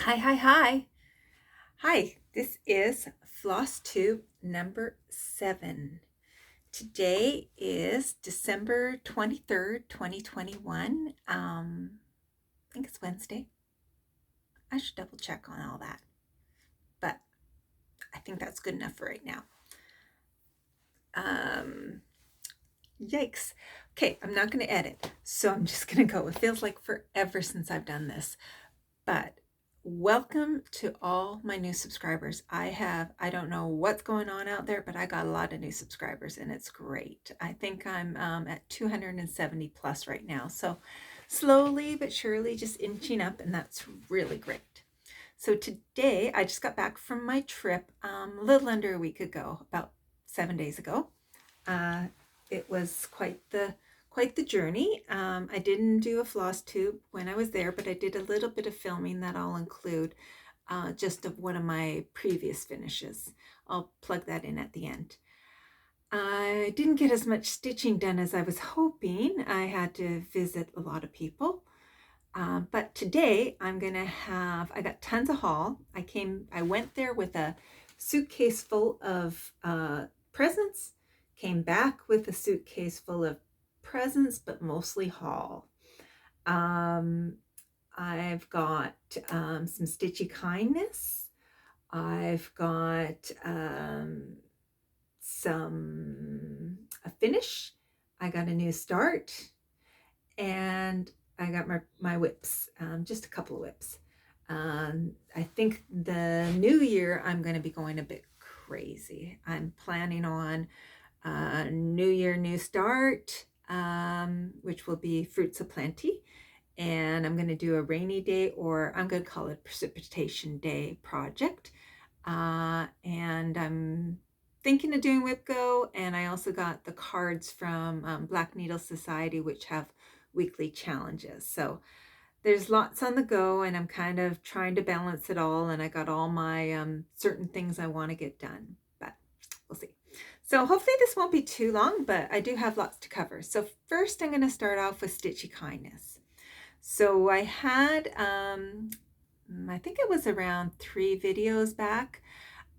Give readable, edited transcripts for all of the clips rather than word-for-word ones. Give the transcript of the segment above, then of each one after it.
Hi, hi, hi. Hi, this is Flosstube number 7. Today is December 23rd, 2021. I think it's Wednesday. I should double check on all that, but I think that's good enough for right now. Yikes. Okay, I'm not going to edit, so I'm just going to go. It feels like forever since I've done this, but welcome to all my new subscribers. I don't know what's going on out there, but I got a lot of new subscribers and it's great. I think I'm at 270 plus right now. So slowly but surely just inching up, and that's really great. So today I just got back from my trip a little under a week ago, about 7 days ago. It was quite the journey. I didn't do a floss tube when I was there, but I did a little bit of filming that I'll include just of one of my previous finishes. I'll plug that in at the end. I didn't get as much stitching done as I was hoping. I had to visit a lot of people. But today I got tons of haul. I went there with a suitcase full of presents, came back with a suitcase full of presents, but mostly haul. I've got some Stitchy kindness. I've got a finish. I got a new start, and I got my whips, just a couple of whips. I think the new year I'm going to be going a bit crazy. I'm planning on New Year, New Start, which will be Fruits of Plenty. And I'm going to do a rainy day, or I'm going to call it Precipitation Day project. And I'm thinking of doing Whip Go. And I also got the cards from Black Needle Society, which have weekly challenges. So there's lots on the go, and I'm kind of trying to balance it all. And I got all my certain things I want to get done, but we'll see. So hopefully this won't be too long, but I do have lots to cover. So first I'm going to start off with Stitchy Kindness. So I had, I think it was around 3 videos back,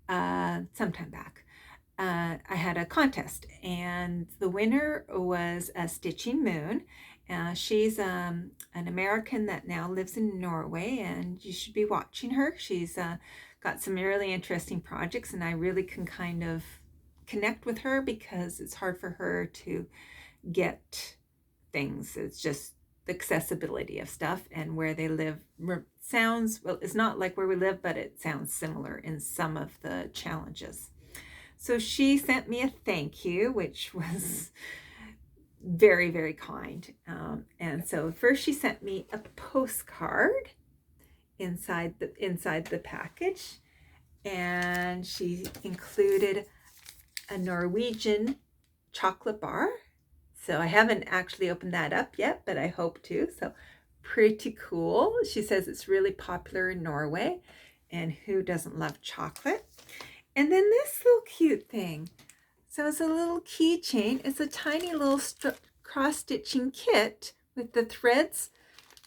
sometime back, I had a contest, and the winner was a Stitching Moon. She's an American that now lives in Norway, and you should be watching her. She's got some really interesting projects, and I really can kind of connect with her because it's hard for her to get things. It's just the accessibility of stuff, and where they live sounds, well, it's not like where we live, but it sounds similar in some of the challenges. So she sent me a thank you, which was very, very kind. And so first she sent me a postcard inside the package, and she included a Norwegian chocolate bar. So I haven't actually opened that up yet, but I hope to. So pretty cool. She says it's really popular in Norway, and who doesn't love chocolate? And then this little cute thing. So it's a little keychain. It's a tiny little cross-stitching kit with the threads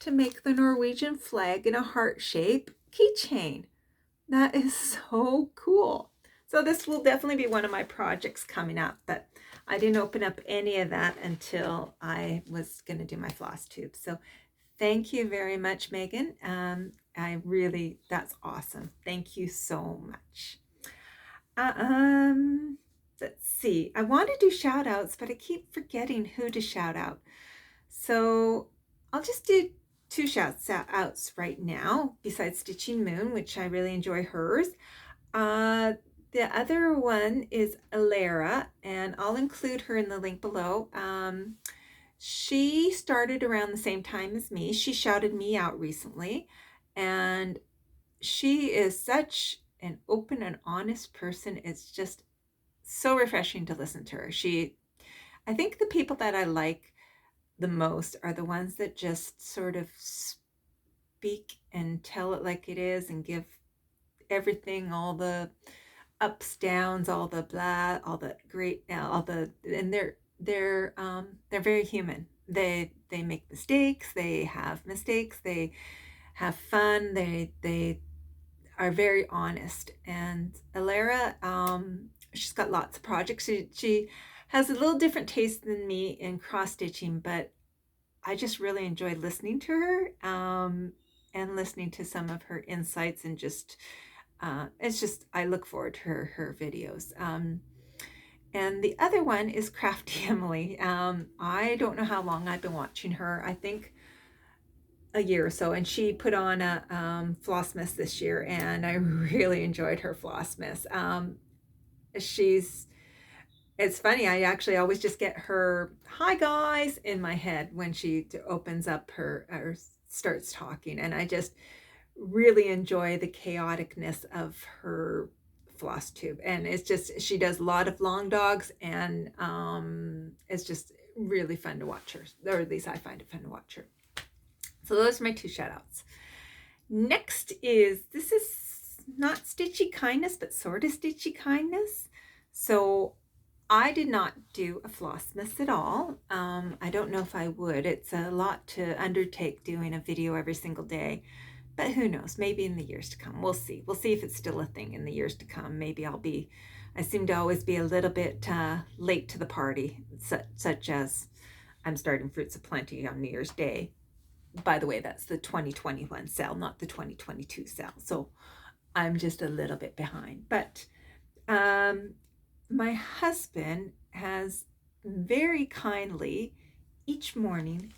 to make the Norwegian flag in a heart shape keychain. That is so cool. So this will definitely be one of my projects coming up, but I didn't open up any of that until I was going to do my floss tube. So thank you very much, Megan. That's awesome. Thank you so much. Let's see. I want to do shout outs, but I keep forgetting who to shout out. So I'll just do 2 shout outs right now, besides Stitching Moon, which I really enjoy hers. The other one is Ailarra, and I'll include her in the link below. She started around the same time as me. She shouted me out recently, and she is such an open and honest person. It's just so refreshing to listen to her. I think the people that I like the most are the ones that just sort of speak and tell it like it is, and give everything, all the ups, downs, all the blah, all the great, and they're very human. They make mistakes. They have mistakes. They have fun. They are very honest. And Ailarra, she's got lots of projects. She has a little different taste than me in cross stitching, but I just really enjoy listening to her, and listening to some of her insights, and just it's just, I look forward to her videos. And the other one is Craftie Emily. I don't know how long I've been watching her. I think a year or so, and she put on a Flossmas this year, and I really enjoyed her Flossmas. It's funny, I actually always just get her "hi guys" in my head when she opens up her or starts talking, and I just really enjoy the chaoticness of her floss tube. And it's just, she does a lot of long dogs, and it's just really fun to watch her, or at least I find it fun to watch her. So those are my 2 shout outs. Next is, this is not Stitchy kindness, but sort of Stitchy kindness. So I did not do a Flossmas at all. I don't know if I would. It's a lot to undertake doing a video every single day, but who knows, maybe in the years to come. We'll see. We'll see if it's still a thing in the years to come. Maybe I seem to always be a little bit late to the party, such as I'm starting Fruits of Plenty on New Year's Day. By the way, that's the 2021 sale, not the 2022 sale. So I'm just a little bit behind. But my husband has very kindly each morning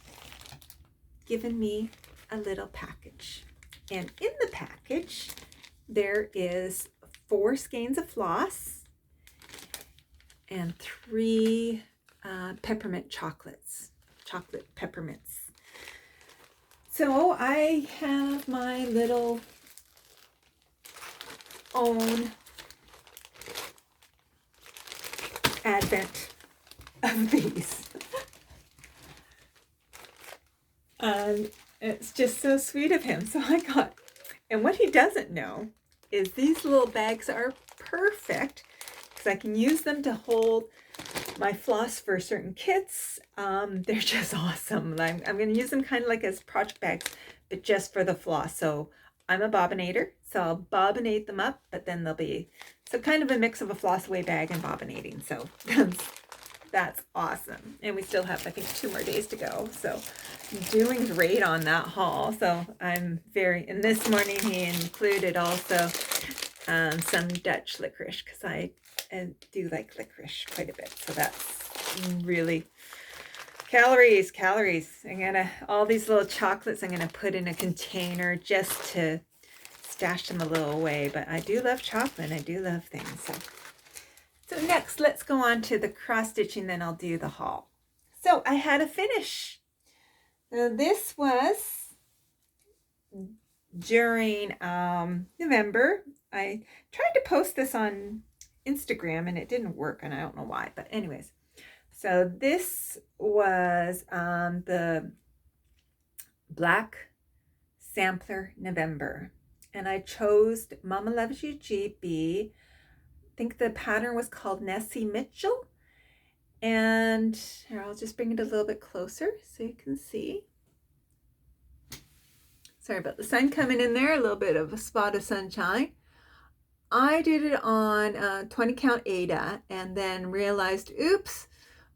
given me a little package. And in the package, there is 4 skeins of floss and 3 peppermint chocolate peppermints. So I have my little own advent of these. And it's just so sweet of him. So I got, and what he doesn't know is these little bags are perfect because I can use them to hold my floss for certain kits. They're just awesome. I'm going to use them kind of like as project bags, but just for the floss. So I'm a bobbinator, so I'll bobbinate them up, but then they'll be, so kind of a mix of a floss away bag and bobbinating. So that's awesome. And we still have, I think, 2 more days to go. So I'm doing great on that haul. So I'm very, and this morning he included also some Dutch licorice, because I do like licorice quite a bit. So that's really, calories. I'm gonna, all these little chocolates I'm gonna put in a container just to stash them a little away. But I do love chocolate. I do love things. So next, let's go on to the cross stitching, then I'll do the haul. So I had a finish. So this was during November. I tried to post this on Instagram and it didn't work, and I don't know why, but anyways. So this was the Black Sampler November, and I chose Mama Loves You GB. I think the pattern was called Nessie Mitchell. And here, I'll just bring it a little bit closer so you can see. Sorry about the sun coming in there, a little bit of a spot of sunshine. I did it on 20 count Aida, and then realized, oops,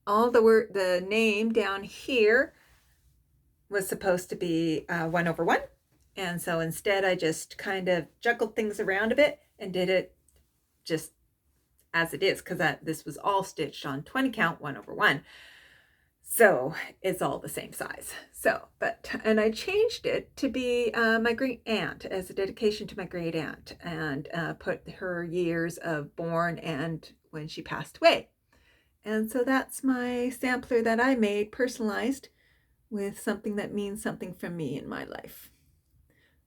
all the name down here was supposed to be 1/1. And so instead I just kind of juggled things around a bit and did it just as it is, because this was all stitched on 20 count 1/1. So it's all the same size. So, and I changed it to be my great aunt, as a dedication to my great aunt, and put her years of born and when she passed away. And so that's my sampler that I made, personalized with something that means something from me in my life.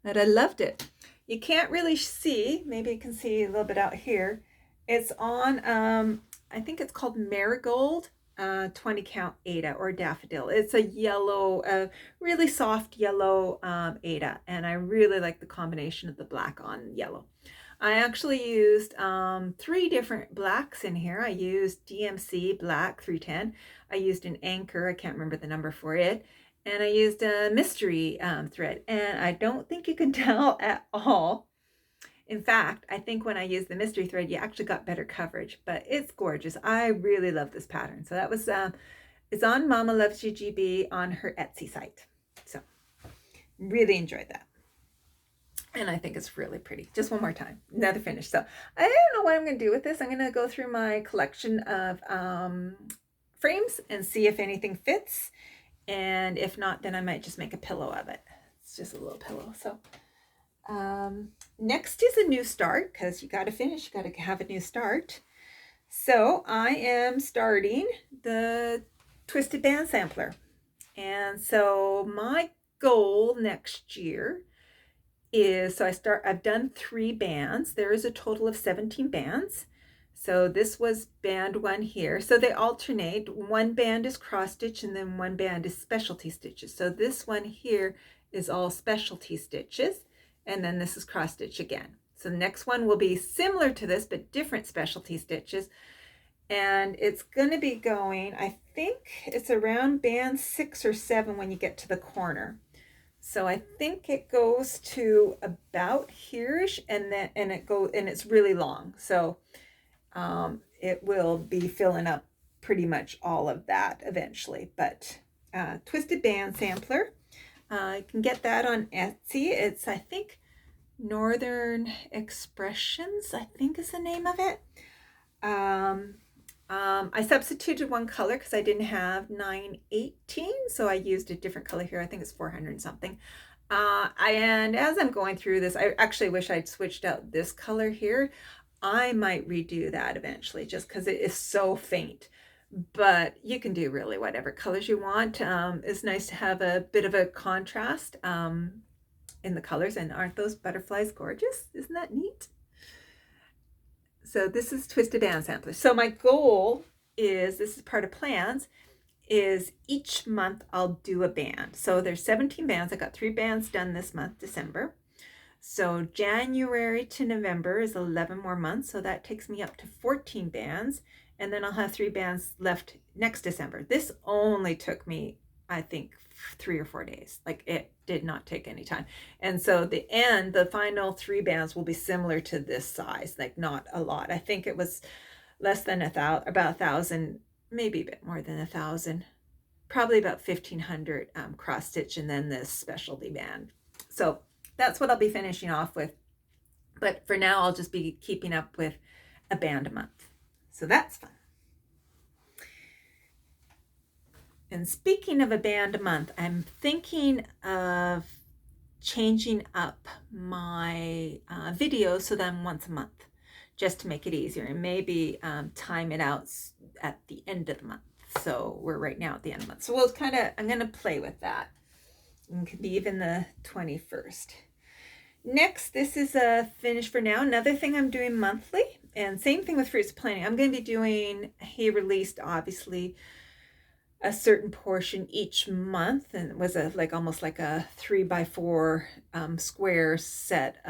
And I loved it. You can't really see, maybe you can see a little bit out here. It's on, I think it's called Marigold 20 count Aida, or Daffodil. It's a yellow, really soft yellow Aida, and I really like the combination of the black on yellow. I actually used 3 different blacks in here. I used DMC Black 310. I used an Anchor, I can't remember the number for it, and I used a mystery thread, and I don't think you can tell at all. In fact, I think when I used the mystery thread, you actually got better coverage, but it's gorgeous. I really love this pattern. So that was, it's on Momma Loves You GB on her Etsy site. So really enjoyed that. And I think it's really pretty. Just one more time, another finish. So I don't know what I'm going to do with this. I'm going to go through my collection of frames and see if anything fits. And if not, then I might just make a pillow of it. It's just a little pillow. So next is a new start, because you got to finish, you got to have a new start. So I am starting the Twisted Band Sampler. And so my goal next year is, so I've done 3 bands. There is a total of 17 bands. So this was band 1 here. So they alternate. One band is cross stitch and then one band is specialty stitches. So this one here is all specialty stitches, and then this is cross stitch again. So the next one will be similar to this, but different specialty stitches. And it's going to be going, I think it's around band 6 or 7 when you get to the corner. So I think it goes to about here-ish, and then it's really long. So it will be filling up pretty much all of that eventually. But Twisted Band Sampler, you can get that on Etsy. It's, I think, Northern Expressions, I think is the name of it. I substituted one color because I didn't have 918, so I used a different color here. I think it's 400 and something. And as I'm going through this, I actually wish I'd switched out this color here. I might redo that eventually just because it is so faint. But you can do really whatever colors you want. It's nice to have a bit of a contrast in the colors. And aren't those butterflies gorgeous? Isn't that neat? So this is Twisted Band Sampler. So my goal is, this is part of plans, is each month I'll do a band. So there's 17 bands. I got 3 bands done this month, December. So January to November is 11 more months. So that takes me up to 14 bands. And then I'll have 3 bands left next December. This only took me, I think, 3 or 4 days. Like, it did not take any time. And so the final 3 bands will be similar to this size, like not a lot. I think it was less than about 1,000, maybe a bit more than 1,000, probably about 1,500 cross stitch, and then this specialty band. So that's what I'll be finishing off with. But for now, I'll just be keeping up with a band a month. So that's fun. And speaking of a band a month, I'm thinking of changing up my videos so that I'm once a month, just to make it easier, and maybe time it out at the end of the month. So we're right now at the end of the month. So I'm going to play with that. It could be even the 21st. Next, this is a finish for now. Another thing I'm doing monthly, and same thing with Fruits of Planning. I'm going to be doing, he released obviously a certain portion each month, and it was almost like a 3x4 square set,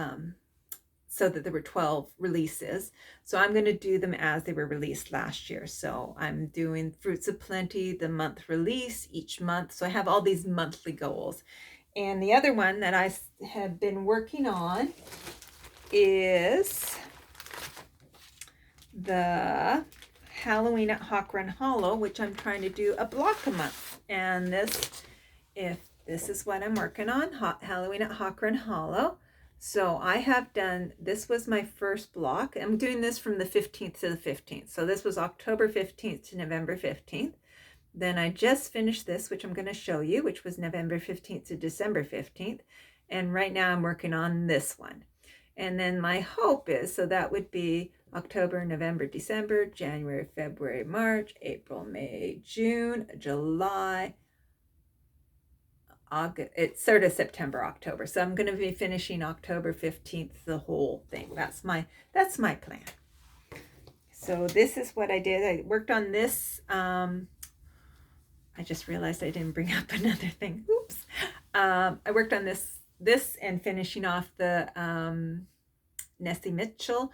so that there were 12 releases. So I'm going to do them as they were released last year. So I'm doing Fruits of Plenty, the month release each month. So I have all these monthly goals. And the other one that I have been working on is the Halloween at Hawk Run Hollow, which I'm trying to do a block a month. And this is what I'm working on, Halloween at Hawk Run Hollow. So I have done, this was my first block. I'm doing this from the 15th to the 15th. So this was October 15th to November 15th. Then I just finished this, which I'm going to show you, which was November 15th to December 15th. And right now I'm working on this one. And then my hope is, so that would be October, November, December, January, February, March, April, May, June, July, August. It's sort of September, October. So I'm going to be finishing October 15th, the whole thing. That's my plan. So this is what I did. I worked on this. I just realized I didn't bring up another thing. Oops. I worked on this and finishing off the Nessie Mitchell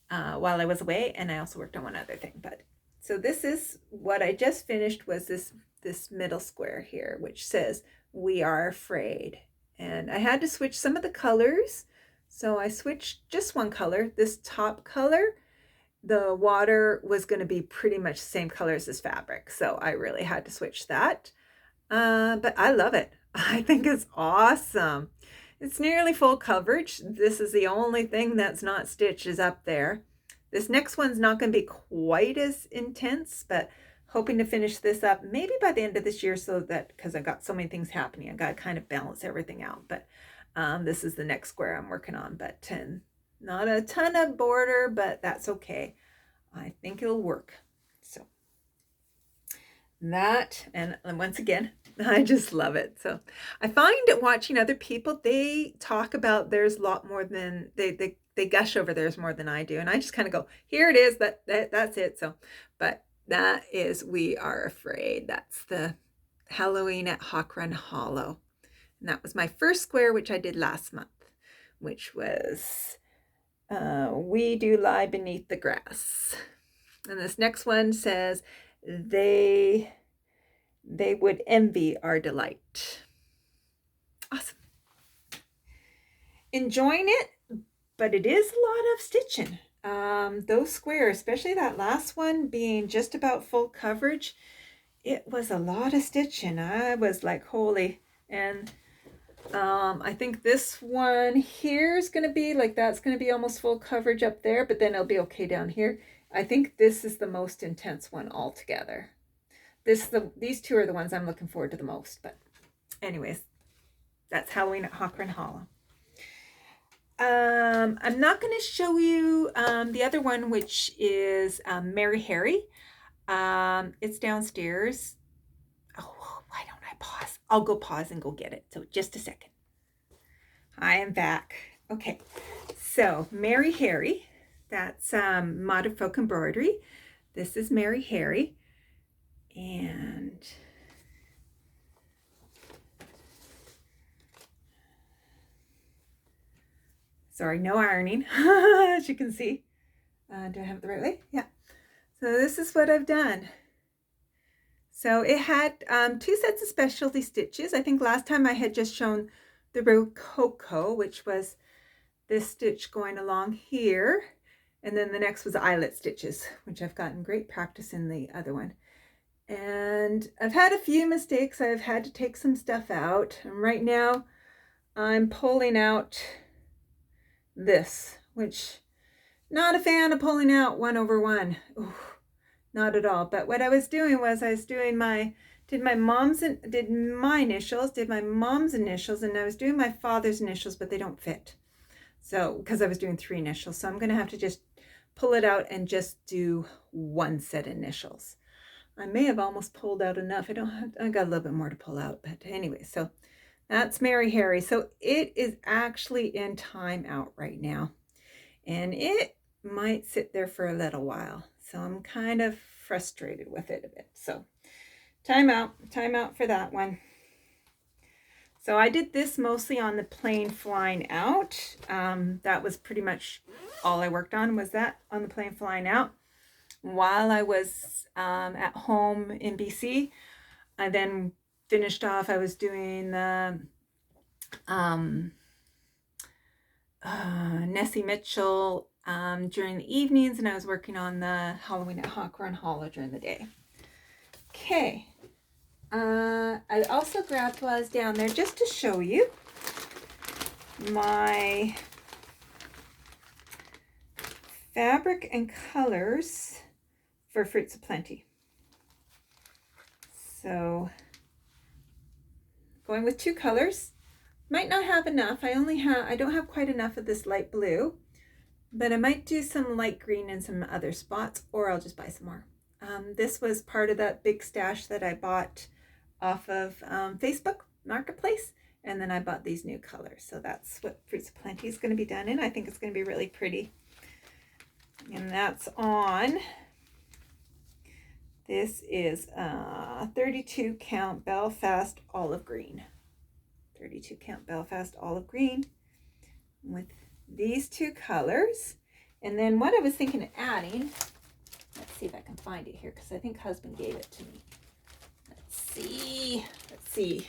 while I was away, and I also worked on one other thing. But so this is what I just finished, was this middle square here, which says "We Are Afraid," and I had to switch some of the colors So I switched just one color. This top color, the water was going to be pretty much the same color as this fabric. So I really had to switch that. But I love it. I think it's awesome. It's nearly full coverage. This is the only thing that's not stitched is up there. This next one's not going to be quite as intense, but hoping to finish this up maybe by the end of this year, so that, because I've got so many things happening, I got to kind of balance everything out. But this is the next square I'm working on, but not a ton of border, but that's okay. I think it'll work. So that, and once again, I just love it. So I find watching other people, they talk about there's a lot more than they gush over theirs more than I do, and I just kind of go, here it is, that's it. So, but that is We Are Afraid. That's the Halloween at Hawk Run Hollow, and that was my first square, which I did last month, which was We Do Lie Beneath the Grass. And this next one says, they would envy our delight. Awesome. Enjoying it, but it is a lot of stitching. Those squares, especially that last one being just about full coverage, it was a lot of stitching. I was like, holy. And I think this one here is going to be like, that's going to be almost full coverage up there, but then it'll be okay down here. I think this is the most intense one altogether. These two are the ones I'm looking forward to the most. But anyways, that's Halloween at Hawk Run Hollow. I'm not going to show you the other one, which is Mary Harry. It's downstairs. Oh, why don't I pause? I'll go pause and go get it. So just a second. I am back. Okay, so Mary Harry, that's Modern Folk Embroidery. This is Mary Harry. And sorry, no ironing, as you can see. Do I have it the right way? Yeah. So this is what I've done. So it had 2 sets of specialty stitches. I think last time I had just shown the Rococo, which was this stitch going along here. And then the next was eyelet stitches, which I've gotten great practice in the other one. And I've had a few mistakes. I've had to take some stuff out. And right now I'm pulling out this, which not a fan of pulling out 1 over 1. Ooh, not at all. But what I was doing was I was doing did my mom's initials, and I was doing my father's initials, but they don't fit. So, because I was doing 3 initials. So I'm going to have to just pull it out and just do 1 set of initials. I may have almost pulled out enough. I got a little bit more to pull out, but anyway, so that's Mary Harry. So it is actually in timeout right now, and it might sit there for a little while. So I'm kind of frustrated with it a bit. So timeout for that one. So I did this mostly on the plane flying out. That was pretty much all I worked on, was that on the plane flying out. While I was at home in BC, I then finished off, I was doing the Nessie Mitchell during the evenings, and I was working on the Halloween at Hawk Run Hollow during the day. Okay. I also grabbed while I was down there, just to show you my fabric and colors for Fruits of Plenty. So going with 2 colors. Might not have enough. I don't have quite enough of this light blue, but I might do some light green in some other spots, or I'll just buy some more. This was part of that big stash that I bought off of Facebook Marketplace, and then I bought these new colors. So that's what Fruits of Plenty is going to be done in. I think it's going to be really pretty. And that's on, this is 32 count Belfast olive green. 32 count Belfast olive green with these 2 colors. And then what I was thinking of adding, let's see if I can find it here, because I think husband gave it to me. Let's see.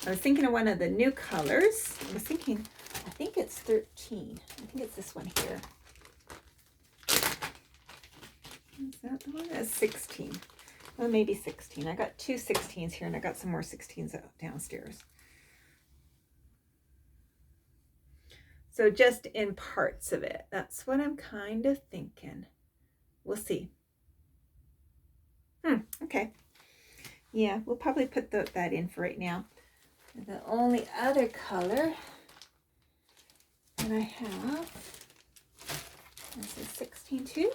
I was thinking of one of the new colors. I was thinking, I think it's 13. I think it's this one here. Is that the one? That's 16. Well, maybe 16. I got two 16s here, and I got some more 16s downstairs. So just in parts of it. That's what I'm kind of thinking. We'll see. Okay. Yeah, we'll probably put that in for right now. The only other color that I have is a 16 too.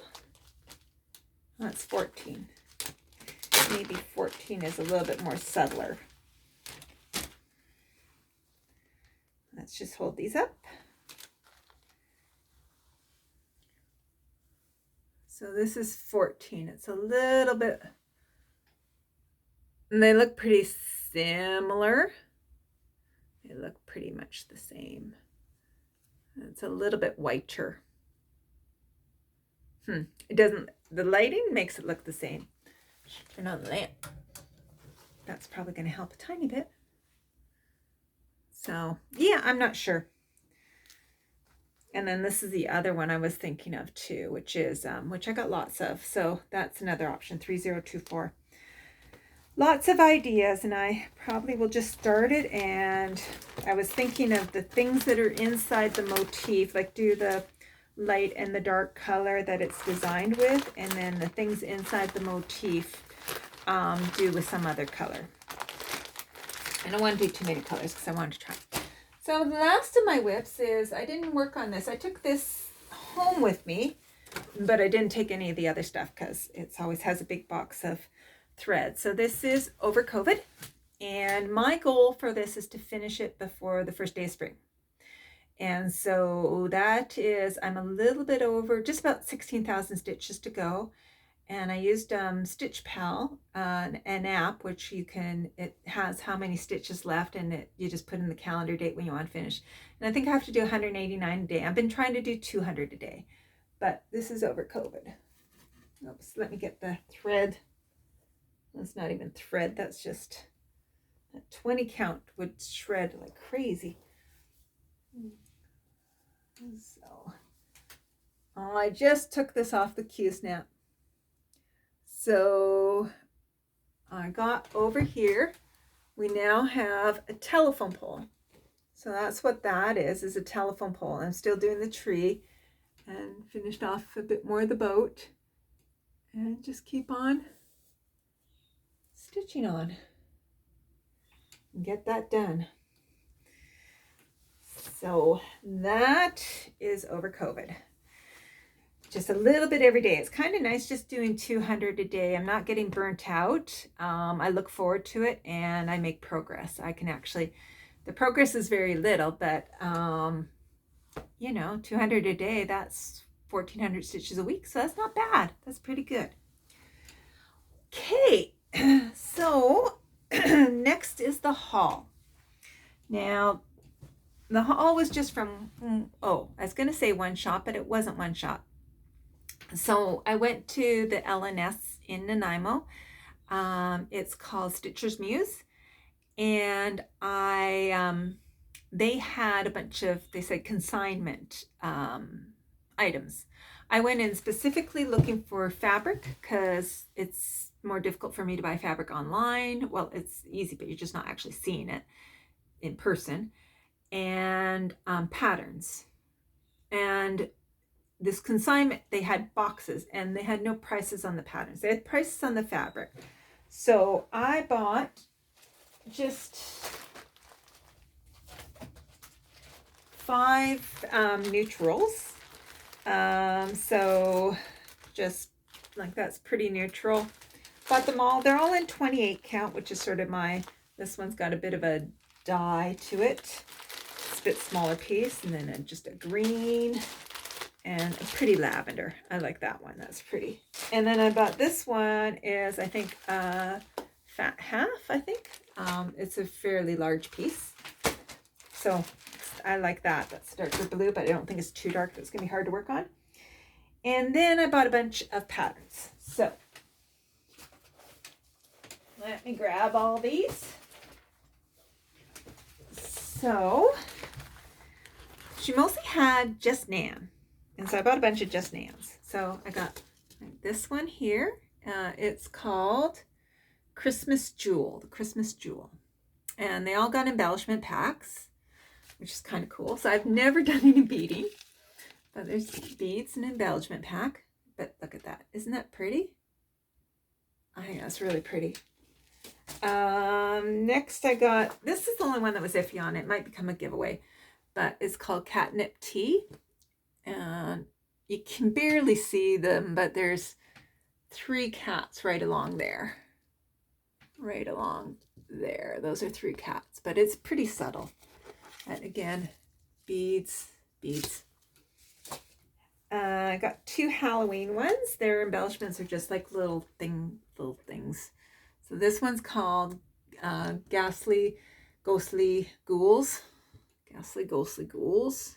That's 14. Maybe 14 is a little bit more subtler. Let's just hold these up. So this is 14. It's a little bit, and they look pretty similar. They look pretty much the same. It's a little bit whiter. It doesn't, the lighting makes it look the same. Turn on the lamp. That's probably going to help a tiny bit. So yeah, I'm not sure. And then this is the other one I was thinking of too, which is which I got lots of. So that's another option, 3024. Lots of ideas, and I probably will just start it. And I was thinking of the things that are inside the motif, like do the light and the dark color that it's designed with, and then the things inside the motif do with some other color. I don't want to do too many colors because I want to try. So the last of my whips is, I didn't work on this. I took this home with me, but I didn't take any of the other stuff because it always has a big box of thread. So this is Overcovid, and my goal for this is to finish it before the first day of spring. And so that is, I'm a little bit over, just about 16,000 stitches to go. And I used Stitch Pal, an app, which you can, it has how many stitches left, and you just put in the calendar date when you want to finish. And I think I have to do 189 a day. I've been trying to do 200 a day, but this is Overcovid. Oops, let me get the thread. That's not even thread, that's just, that 20 count would shred like crazy. So, I just took this off the Q-snap. So I got over here, we now have a telephone pole. So that's what that is a telephone pole. I'm still doing the tree and finished off a bit more of the boat, and just keep on stitching on and get that done. So that is Overcovid. Just a little bit every day. It's kind of nice just doing 200 a day. I'm not getting burnt out. I look forward to it, and I make progress. I can actually, the progress is very little, but you know, 200 a day, that's 1,400 stitches a week. So that's not bad. That's pretty good. Okay, so next is the haul. Now, the haul was just from, I was going to say one shop, but it wasn't one shop. So I went to the LNS in Nanaimo. It's called Stitcher's Muse, and they had a bunch of, they said consignment items. I went in specifically looking for fabric because it's more difficult for me to buy fabric online. Well, it's easy, but you're just not actually seeing it in person. And patterns. And this consignment, they had boxes, and they had no prices on the patterns. They had prices on the fabric. So I bought just 5 neutrals. So just like, that's pretty neutral. Bought them all. They're all in 28 count, which is sort of my, this one's got a bit of a dye to it. It's a bit smaller piece, and then just a green and a pretty lavender. I like that one. That's pretty. And then I bought this one, is I think fat half, I think. It's a fairly large piece. So I like that. That's darker blue, but I don't think it's too dark. It's going to be hard to work on. And then I bought a bunch of patterns. So let me grab all these. So she mostly had Just Nan. And so I bought a bunch of Just Nans. So I got this one here. It's called Christmas Jewel, the Christmas Jewel. And they all got embellishment packs, which is kind of cool. So I've never done any beading, but there's beads and embellishment pack. But look at that. Isn't that pretty? I think that's really pretty. Next I got, this is the only one that was iffy on it. It might become a giveaway, but it's called Catnip Tea. And you can barely see them, but there's 3 cats right along there. Right along there. Those are 3 cats, but it's pretty subtle. And again, beads, beads. I got 2 Halloween ones. Their embellishments are just like little things. So this one's called Ghostly Ghouls. Ghostly Ghostly Ghouls.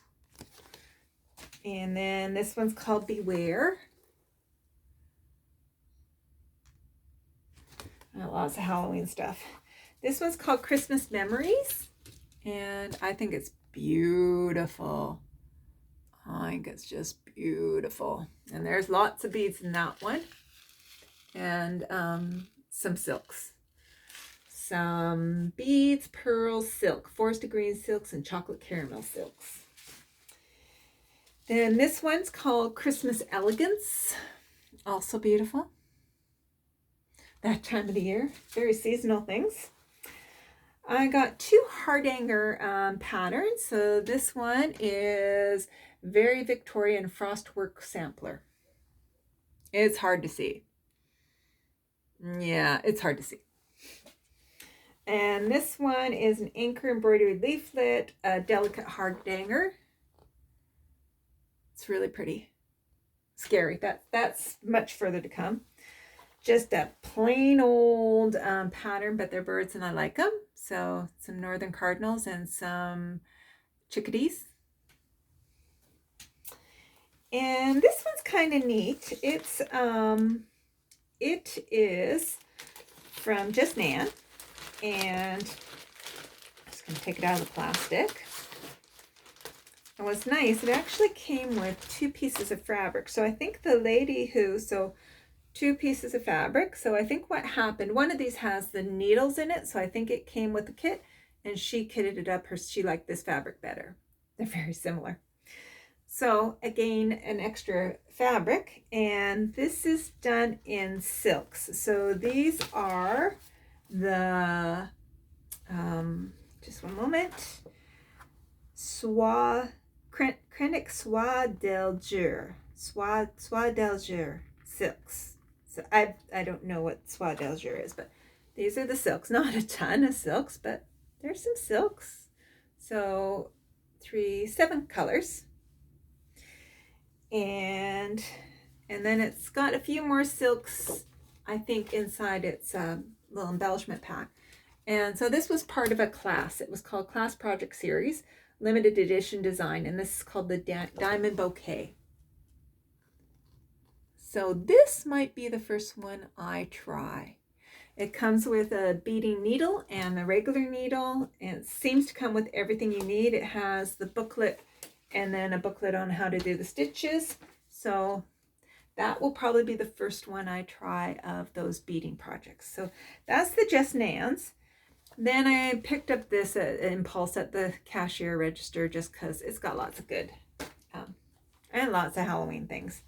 And then this one's called Beware. Lots of Halloween stuff. This one's called Christmas Memories. And I think it's beautiful. I think it's just beautiful. And there's lots of beads in that one. And some silks. Some beads, pearls, silk, forest green silks, and chocolate caramel silks. Then this one's called Christmas Elegance. Also beautiful. That time of the year. Very seasonal things. I got 2 Hardanger patterns. So this one is Very Victorian Frostwork Sampler. It's hard to see. Yeah, it's hard to see. And this one is an Anchor Embroidery Leaflet, a delicate Hardanger. It's really pretty. Scary. That's much further to come. Just a plain old pattern, but they're birds and I like them. So some northern cardinals and some chickadees. And this one's kind of neat. It is from Just Nan, and I'm just going to take it out of the plastic. And what's nice, it actually came with 2 pieces of fabric. So I think the lady who, 2 pieces of fabric. So I think what happened, one of these has the needles in it. So I think it came with the kit and she kitted it up. She liked this fabric better. They're very similar. So again, an extra fabric, and this is done in silks. So these are the, just one moment, Crenic Soie d'Alger, Soie d'Alger silks. So I don't know what Soie d'Alger is, but these are the silks. Not a ton of silks, but there's some silks. So 7 colors. And then it's got a few more silks, I think, inside its little embellishment pack. And so this was part of a class. It was called Class Project Series, Limited Edition Design, and this is called the Diamond Bouquet. So this might be the first one I try. It comes with a beading needle and the regular needle, and it seems to come with everything you need. It has the booklet and then a booklet on how to do the stitches. So that will probably be the first one I try of those beading projects. So that's the Just Nans. Then I picked up this impulse at the cashier register just because it's got lots of good and lots of Halloween things.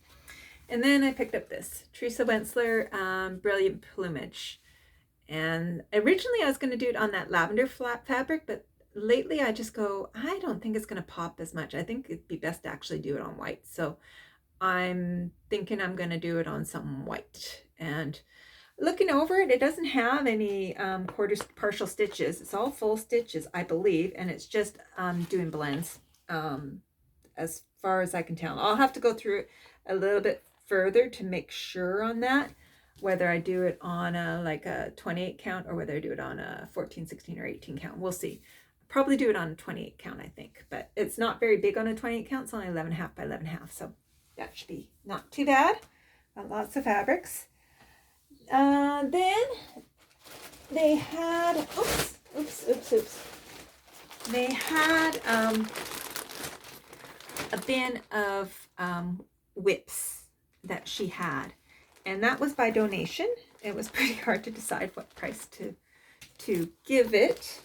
And then I picked up this Teresa Wentzler Brilliant Plumage. And originally I was going to do it on that lavender flat fabric, but lately I just go, I don't think it's going to pop as much. I think it'd be best to actually do it on white. So I'm thinking I'm going to do it on some white. And looking over it, it doesn't have any partial stitches. It's all full stitches, I believe. And it's just doing blends as far as I can tell. I'll have to go through it a little bit further to make sure on that, whether I do it on a 28 count or whether I do it on a 14, 16, or 18 count. We'll see. Probably do it on a 28 count, I think, but it's not very big on a 28 count. It's only 11.5 by 11.5, so that should be not too bad. Lots of fabrics. Then they had, oops. They had a bin of whips that she had, and that was by donation. It was pretty hard to decide what price to give it,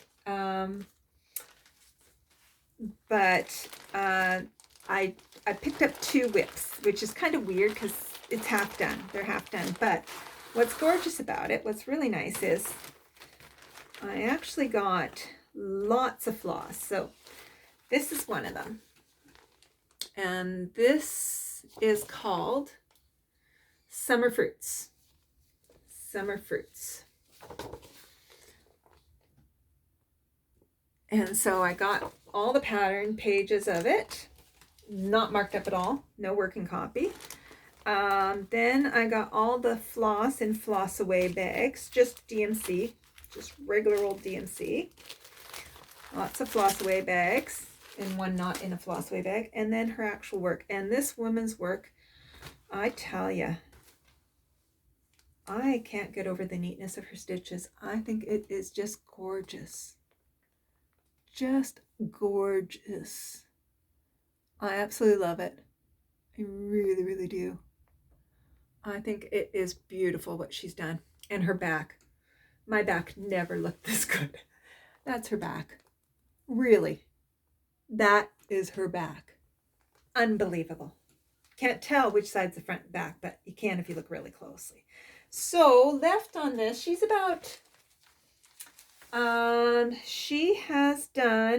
but I picked up 2 whips, which is kind of weird because it's half done. They're half done, but what's gorgeous about it, what's really nice, is I actually got lots of floss. So this is one of them, and this is called Summer Fruits. Summer Fruits. And so I got all the pattern pages of it, not marked up at all, no working copy. Then I got all the floss in Floss Away bags, just DMC, just regular old DMC. Lots of Floss Away bags, and one not in a Floss Away bag. And then her actual work. And this woman's work, I tell ya, I can't get over the neatness of her stitches. I think it is just gorgeous. Just gorgeous. I absolutely love it. I really, really do. I think it is beautiful what she's done. And her back. My back never looked this good. That's her back. Really. That is her back. Unbelievable. Can't tell which side's the front and back, but you can if you look really closely. So left on this, she's about, she has done,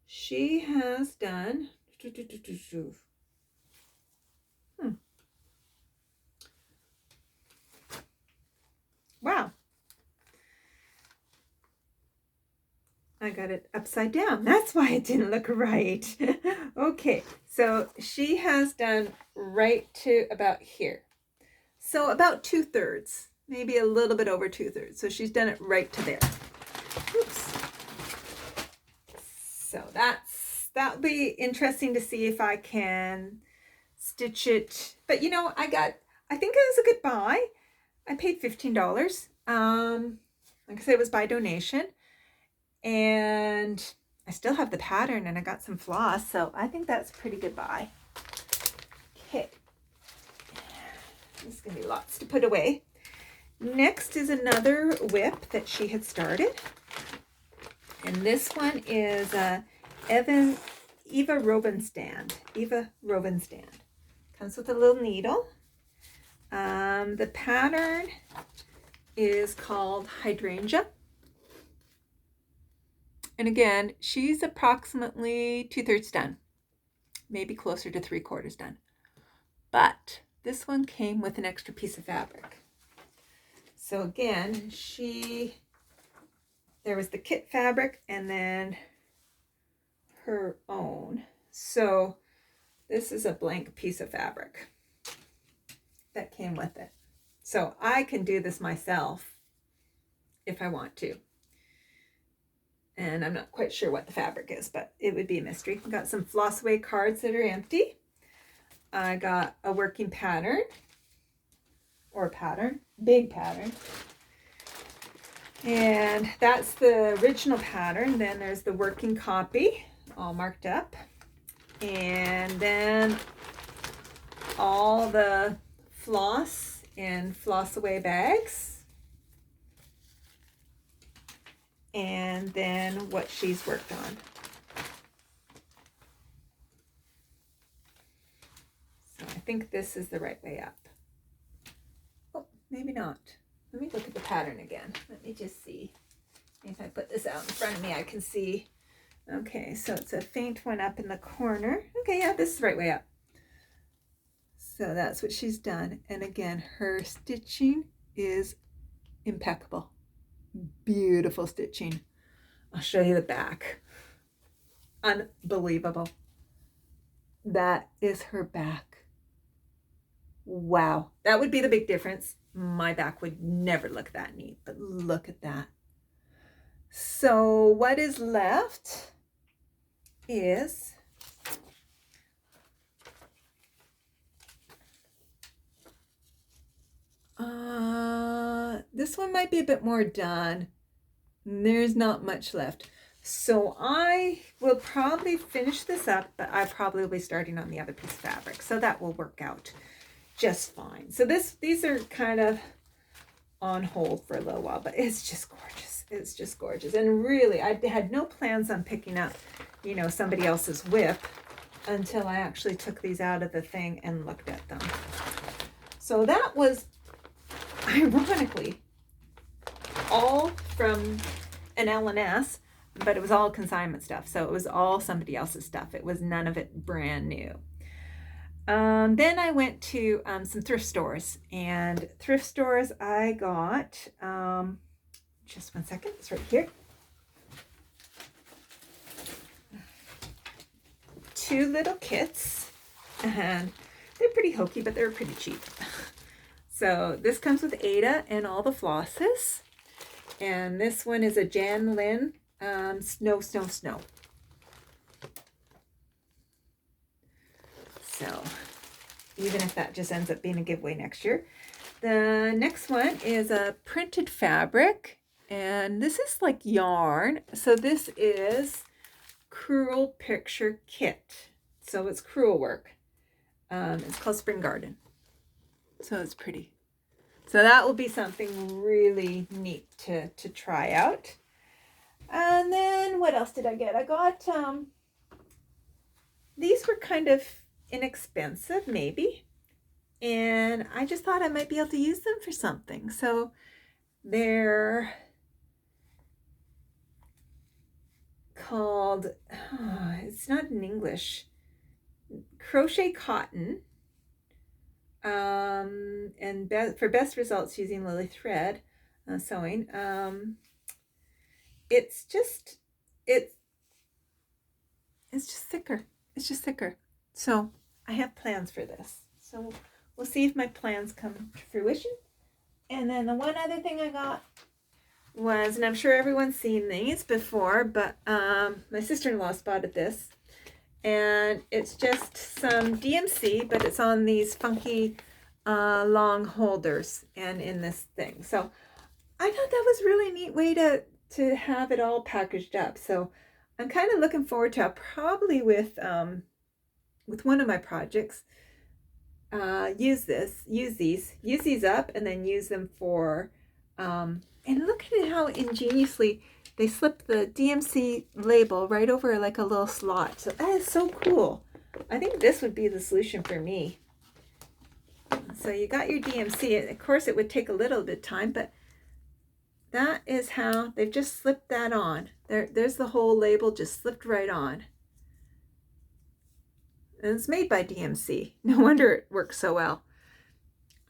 she has done, wow. I got it upside down. That's why it didn't look right. Okay, so she has done right to about here. So about 2/3, maybe a little bit over 2/3. So she's done it right to there. Oops. So that'll be interesting to see if I can stitch it. But you know, I think it was a good buy. I paid $15. Like I said, it was by donation. And I still have the pattern, and I got some floss, so I think that's a pretty good buy. Okay. There's going to be lots to put away. Next is another whip that she had started. And this one is Eva Robin stand. Eva Robin stand. Comes with a little needle. The pattern is called Hydrangea. And again, she's approximately 2/3 done, maybe closer to 3/4 done. But this one came with an extra piece of fabric. So again, there was the kit fabric and then her own. So this is a blank piece of fabric that came with it. So I can do this myself if I want to. And I'm not quite sure what the fabric is, but it would be a mystery. I got some Floss Away cards that are empty. I got a working pattern, big pattern. And that's the original pattern. Then there's the working copy, all marked up. And then all the floss in Floss Away bags. And then what she's worked on. So I think this is the right way up. Oh, maybe not. Let me look at the pattern again. Let me just see. If I put this out in front of me, I can see. Okay, so it's a faint one up in the corner. Okay, yeah, this is the right way up. So that's what she's done. And again, her stitching is impeccable. Beautiful stitching. I'll show you the back. Unbelievable. That is her back. Wow. That would be the big difference. My back would never look that neat, but look at that. So what is left is this one might be a bit more done. There's not much left. So I will probably finish this up, but I probably will be starting on the other piece of fabric. So that will work out just fine. So these are kind of on hold for a little while, but it's just gorgeous. It's just gorgeous. And really, I had no plans on picking up, you know, somebody else's whip until I actually took these out of the thing and looked at them. So that was, ironically, all from an L&S, but it was all consignment stuff. So it was all somebody else's stuff. It was none of it brand new. Then I went to some thrift stores, and thrift stores I got, just one second, it's right here. 2 little kits, and they're pretty hokey, but they're pretty cheap. So this comes with Ada and all the flosses, and this one is a Jan Lynn Snow. So even if that just ends up being a giveaway next year. The next one is a printed fabric, and this is like yarn. So this is Crewel Picture Kit. So it's crewel work. It's called Spring Garden. So it's pretty. So that will be something really neat to try out. And then what else did I get? I got, these were kind of inexpensive, maybe. And I just thought I might be able to use them for something. So they're called, it's not in English, crochet cotton. And for best results using Lily thread sewing. It's just thicker. It's just thicker. So I have plans for this. So we'll see if my plans come to fruition. And then the one other thing I got was, and I'm sure everyone's seen these before, but my sister-in-law spotted this. And it's just some DMC, but it's on these funky long holders and in this thing. So I thought that was a really neat way to have it all packaged up. So I'm kind of looking forward to it. Probably with one of my projects, use these up and then use them for, and look at how ingeniously they slip the DMC label right over like a little slot. So that is so cool. I think this would be the solution for me. So you got your DMC. Of course, it would take a little bit of time, but that is how they've just slipped that on. There's the whole label just slipped right on. And it's made by DMC. No wonder it works so well.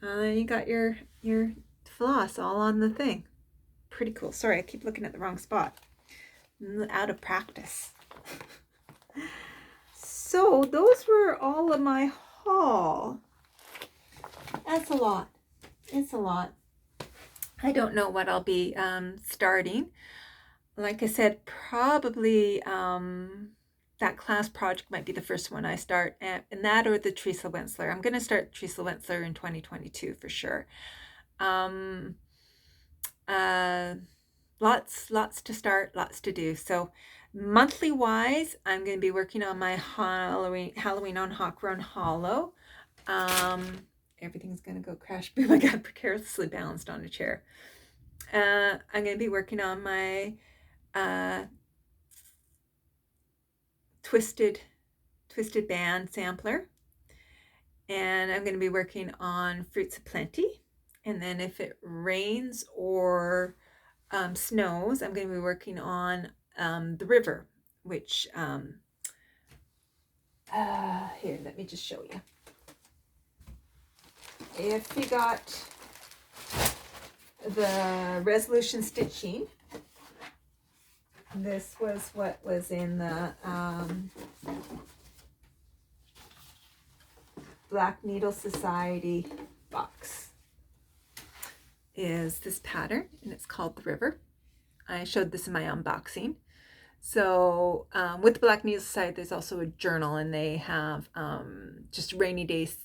You got your floss all on the thing. Pretty cool. Sorry, I keep looking at the wrong spot. I'm out of practice. So those were all of my haul. That's a lot. It's a lot. I don't know what I'll be starting. Like I said, probably that class project might be the first one I start, and that or the Teresa Wentzler. I'm going to start Teresa Wentzler in 2022 for sure. Lots to start, lots to do. So monthly wise, I'm going to be working on my Halloween on Hawk Run Hollow. Everything's going to go crash. Oh my God, precariously balanced on a chair. I'm going to be working on my twisted band sampler. And I'm going to be working on Fruits of Plenty. And then if it rains or snows, I'm going to be working on the river, which, here, let me just show you. If you got the Resolution Stitching, this was what was in the Black Needle Society box. Is this pattern, and it's called The River. I showed this in my unboxing. So with the Black Needle Society, there's also a journal, and they have just rainy days,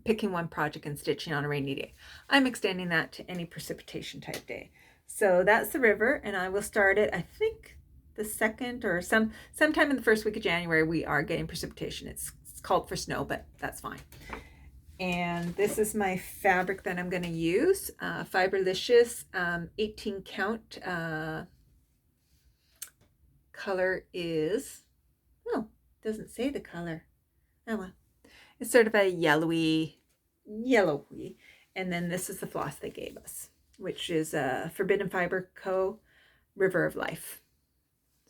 picking one project and stitching on a rainy day. I'm extending that to any precipitation type day. So that's The River, and I will start it, I think the 2nd or sometime in the first week of January, we are getting precipitation. It's called for snow, but that's fine. And this is my fabric that I'm going to use. Fiberlicious 18 count. Color is, oh, doesn't say the color. Oh well. It's sort of a yellowy. And then this is the floss they gave us, which is Forbidden Fiber Co. River of Life.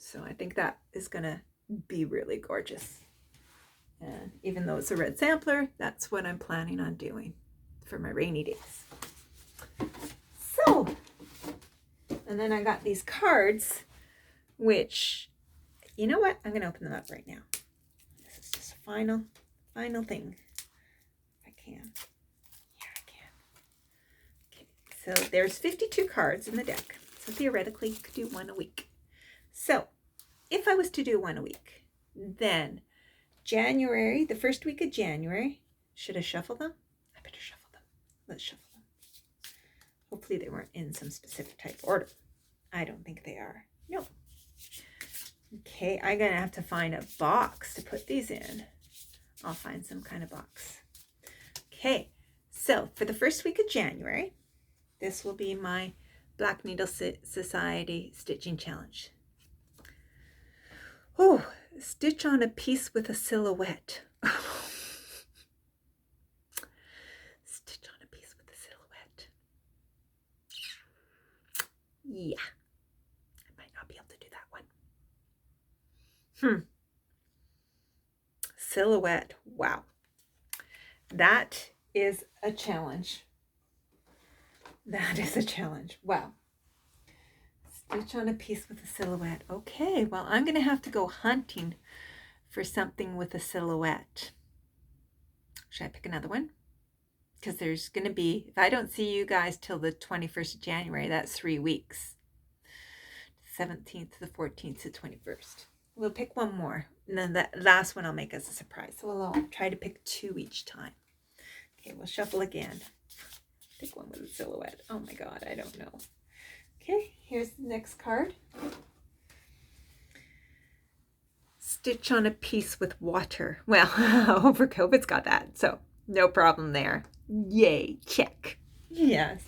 So I think that is going to be really gorgeous. And even though it's a red sampler, that's what I'm planning on doing for my rainy days. So, and then I got these cards, which, you know what? I'm going to open them up right now. This is just a final thing. If I can. Yeah, I can. Okay, so there's 52 cards in the deck. So theoretically, you could do one a week. So if I was to do one a week, then January, the first week of January, should I shuffle them? I better shuffle them. Let's shuffle them. Hopefully they weren't in some specific type order. I don't think they are. No. Okay, I'm going to have to find a box to put these in. I'll find some kind of box. Okay, so for the first week of January, this will be my Black Needle Society Stitching Challenge. Oh, stitch on a piece with a silhouette. Stitch on a piece with a silhouette. Yeah, I might not be able to do that one. Silhouette. Wow. That is a challenge. That is a challenge. Wow. Stitch on a piece with a silhouette. Okay, well, I'm going to have to go hunting for something with a silhouette. Should I pick another one? Because there's going to be, if I don't see you guys till the 21st of January, that's 3 weeks. 17th to the 14th to 21st. We'll pick one more. And then that last one I'll make as a surprise. So I'll try to pick 2 each time. Okay, we'll shuffle again. Pick one with a silhouette. Oh my God, I don't know. Okay, here's the next card. Stitch on a piece with water. Well, Overcovid's got that, so no problem there. Yay, check. Yes,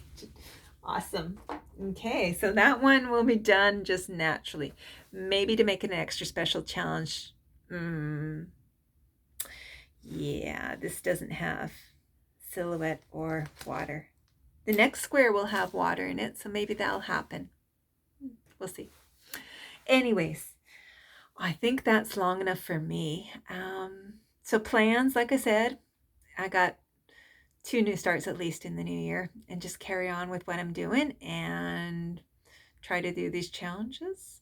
awesome. Okay, so that one will be done just naturally. Maybe to make it an extra special challenge. Yeah, this doesn't have silhouette or water. The next square will have water in it, so maybe that'll happen. We'll see. Anyways, I think that's long enough for me. So plans, like I said, I got 2 new starts at least in the new year, and just carry on with what I'm doing and try to do these challenges.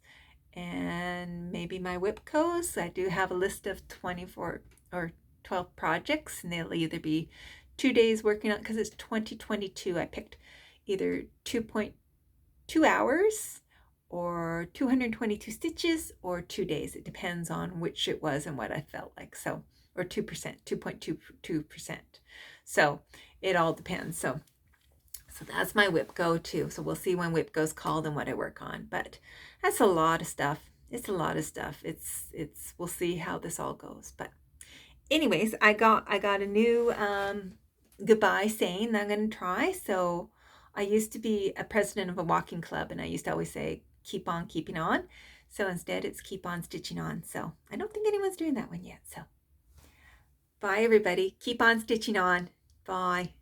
And maybe my whip goes. I do have a list of 24 or 12 projects, and they'll either be 2 days working on, because it's 2022, I picked either 2.2 hours or 222 stitches or 2 days. It depends on which it was and what I felt like. So, or 2%, 2.22%. So it all depends. So that's my whip go too. So we'll see when whip go's called and what I work on. But that's a lot of stuff. It's a lot of stuff. It's we'll see how this all goes. But anyways, I got a new goodbye saying that I'm going to try. So I used to be a president of a walking club, and I used to always say, keep on keeping on. So instead it's keep on stitching on. So I don't think anyone's doing that one yet. So bye everybody. Keep on stitching on. Bye.